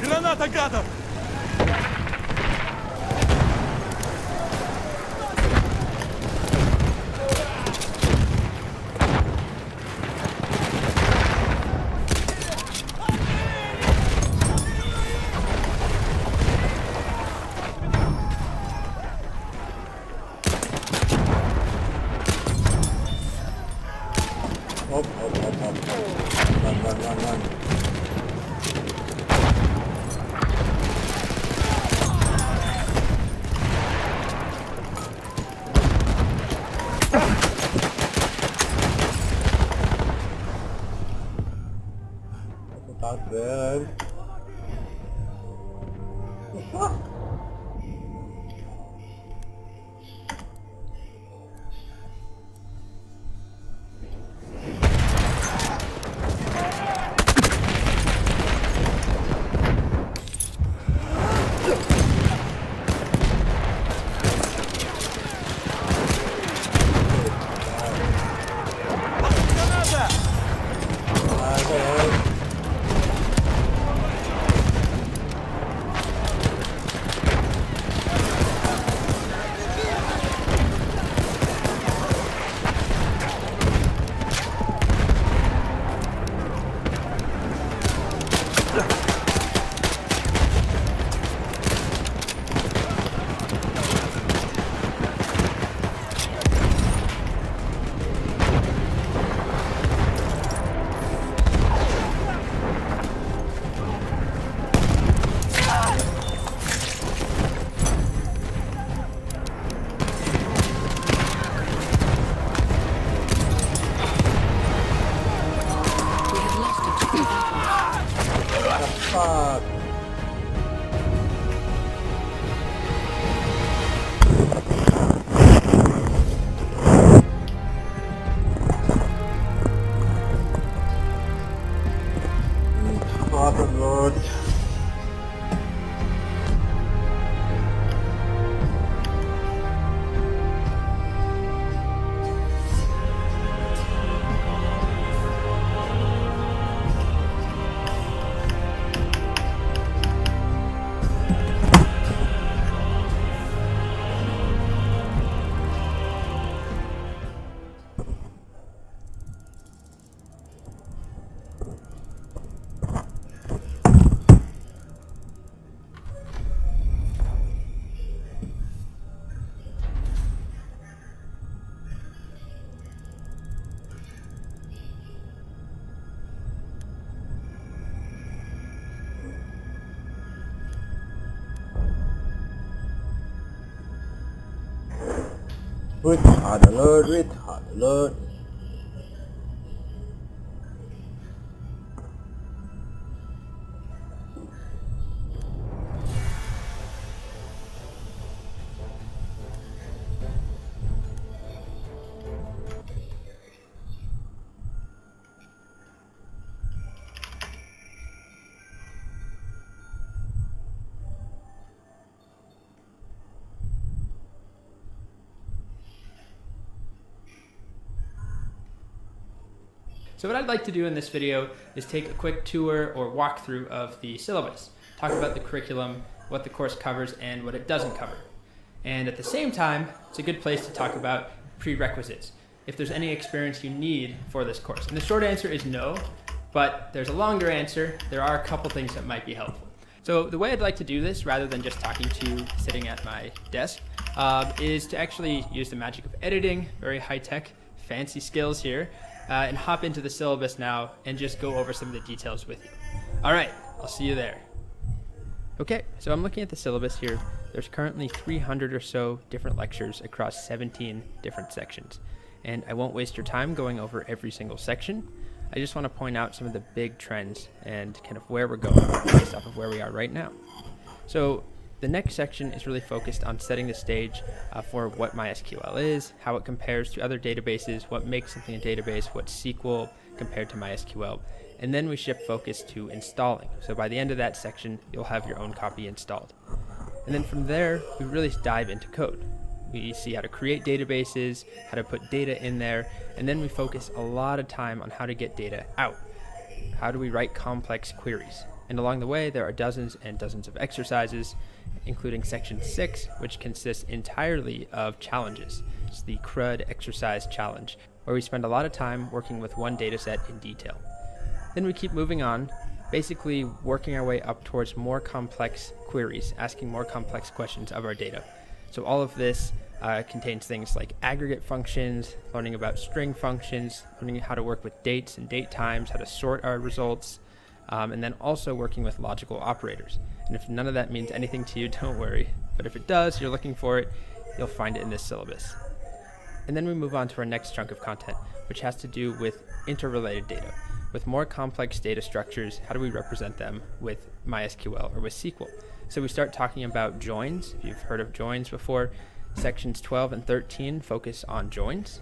Граната, гадов! Hop hop hop hop. Lan. Takdir. Fuck. Vaterlord. Retard alert. So what I'd like to do in this video is take a quick tour or walkthrough of the syllabus, talk about the curriculum, what the course covers, and what it doesn't cover. And at the same time, it's a good place to talk about prerequisites, if there's any experience you need for this course. And the short answer is no, but there's a longer answer. There are a couple things that might be helpful. So the way I'd like to do this, rather than just talking to you sitting at my desk, is to actually use the magic of editing, very high-tech, fancy skills here, and hop into the syllabus now and just go over some of the details with you. All right, I'll see you there. Okay, so I'm looking at the syllabus here. There's currently 300 or so different lectures across 17 different sections. And I won't waste your time going over every single section. I just want to point out some of the big trends and kind of where we're going based off of where we are right now. So the next section is really focused on setting the stage for what MySQL is, how it compares to other databases, what makes something a database, what's SQL compared to MySQL, and then we shift focus to installing. So by the end of that section, you'll have your own copy installed. And then from there, we really dive into code. We see how to create databases, how to put data in there, and then we focus a lot of time on how to get data out. How do we write complex queries? And along the way, there are dozens and dozens of exercises, including section 6, which consists entirely of challenges. It's the CRUD exercise challenge, where we spend a lot of time working with one data set in detail. Then we keep moving on, basically working our way up towards more complex queries, asking more complex questions of our data. So all of this contains things like aggregate functions, learning about string functions, learning how to work with dates and date times, how to sort our results, and then also working with logical operators. And if none of that means anything to you, don't worry. But if it does, you're looking for it, you'll find it in this syllabus. And then we move on to our next chunk of content, which has to do with interrelated data. With more complex data structures, how do we represent them with MySQL or with SQL? So we start talking about joins. If you've heard of joins before, sections 12 and 13 focus on joins.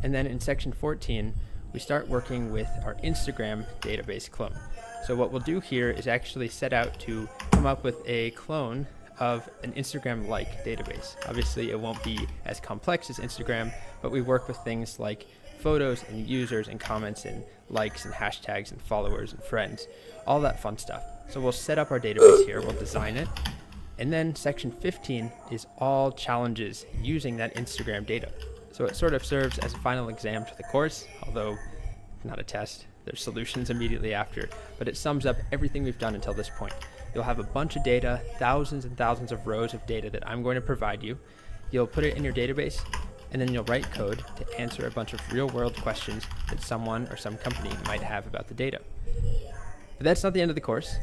And then in section 14, we start working with our Instagram database clone. So what we'll do here is actually set out to come up with a clone of an Instagram-like database. Obviously, it won't be as complex as Instagram, but we work with things like photos and users and comments and likes and hashtags and followers and friends, all that fun stuff. So we'll set up our database here, we'll design it, and then section 15 is all challenges using that Instagram data. So it sort of serves as a final exam to the course, although not a test. There's solutions immediately after, but it sums up everything we've done until this point. You'll have a bunch of data, thousands and thousands of rows of data that I'm going to provide you. You'll put it in your database, and then you'll write code to answer a bunch of real-world questions that someone or some company might have about the data. But that's not the end of the course.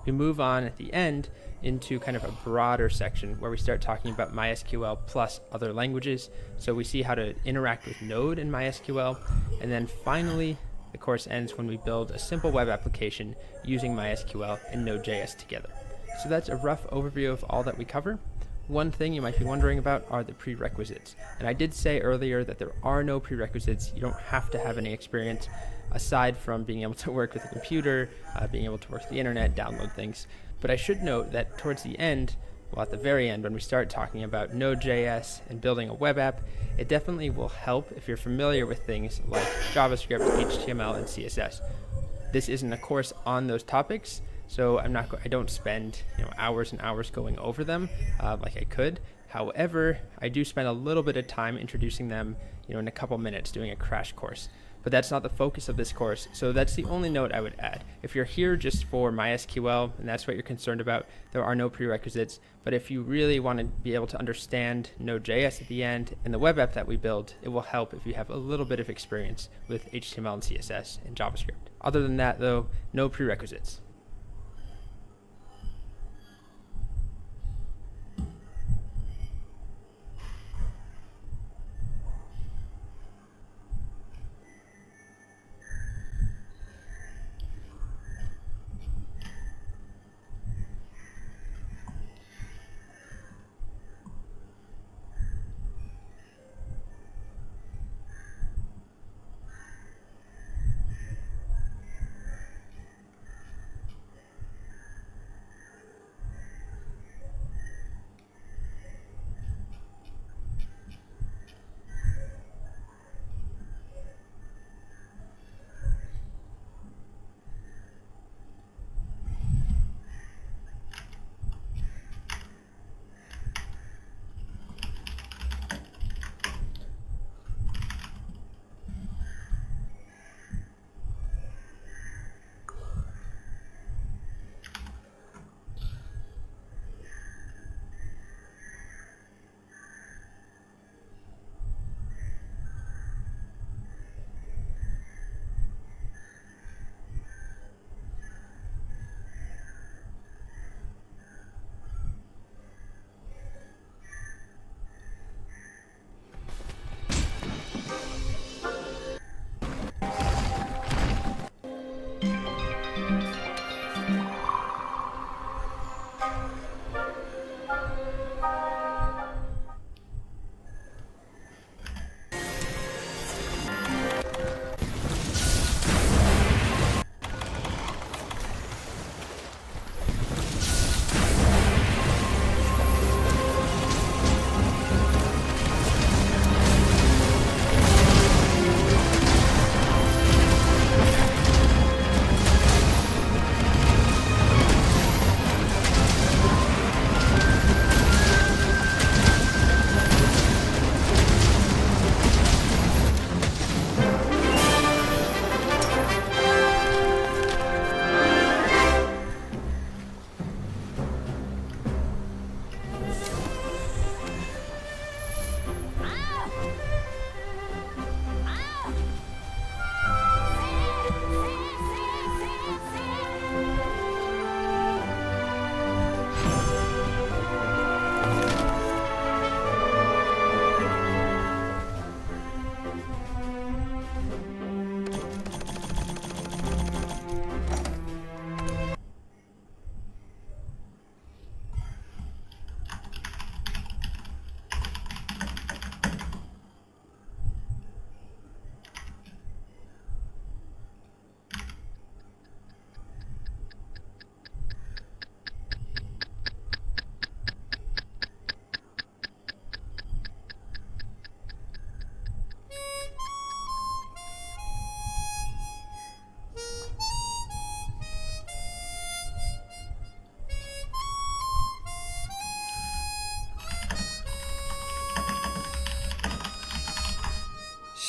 We move on at the end into kind of a broader section where we start talking about MySQL plus other languages. So we see how to interact with Node in MySQL, and then finally the course ends when we build a simple web application using MySQL and Node.js together. So that's a rough overview of all that we cover. One thing you might be wondering about are the prerequisites. And I did say earlier that there are no prerequisites. You don't have to have any experience aside from being able to work with a computer, being able to work with the internet, download things. But I should note that towards the end, well, at the very end, when we start talking about Node.js and building a web app, it definitely will help if you're familiar with things like JavaScript, HTML, and CSS. This isn't a course on those topics, so I don't spend hours and hours going over them like I could. However, I do spend a little bit of time introducing them in a couple minutes doing a crash course. But that's not the focus of this course, so that's the only note I would add. If you're here just for MySQL and that's what you're concerned about, there are no prerequisites. But if you really want to be able to understand Node.js at the end and the web app that we build, it will help if you have a little bit of experience with HTML and CSS and JavaScript. Other than that, though, no prerequisites.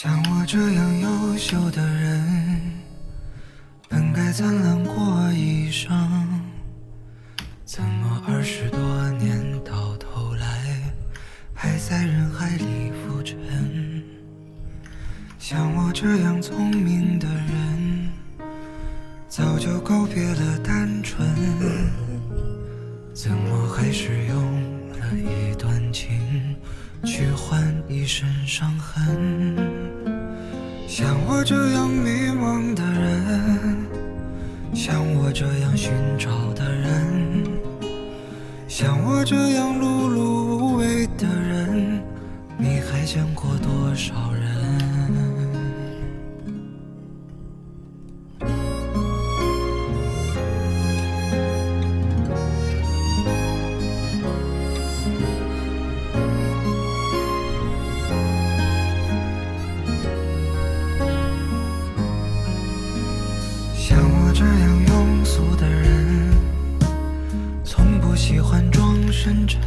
像我这样优秀的人，本该灿烂过一生，怎么20多年到头来，还在人海里浮沉？像我这样聪明的人，早就告别了单纯，怎么还是用了一段情去换一身伤痕？像我这样迷茫的人，像我这样寻找的人，像我这样碌碌无为的人，你还见过多少人？像我这样庸俗的人，从不喜欢装深沉，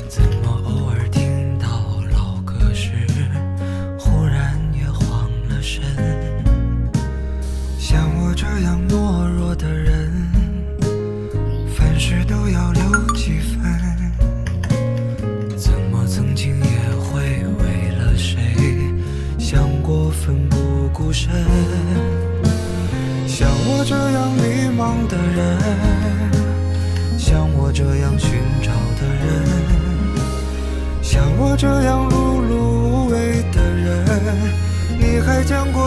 怎么偶尔听到老歌时，忽然也慌了神？像我这样懦弱的人，凡事都要留几分，怎么曾经也会为了谁想过奋不顾身？像我这样迷茫的人，像我这样寻找的人，像我这样碌碌无为的人，你还见过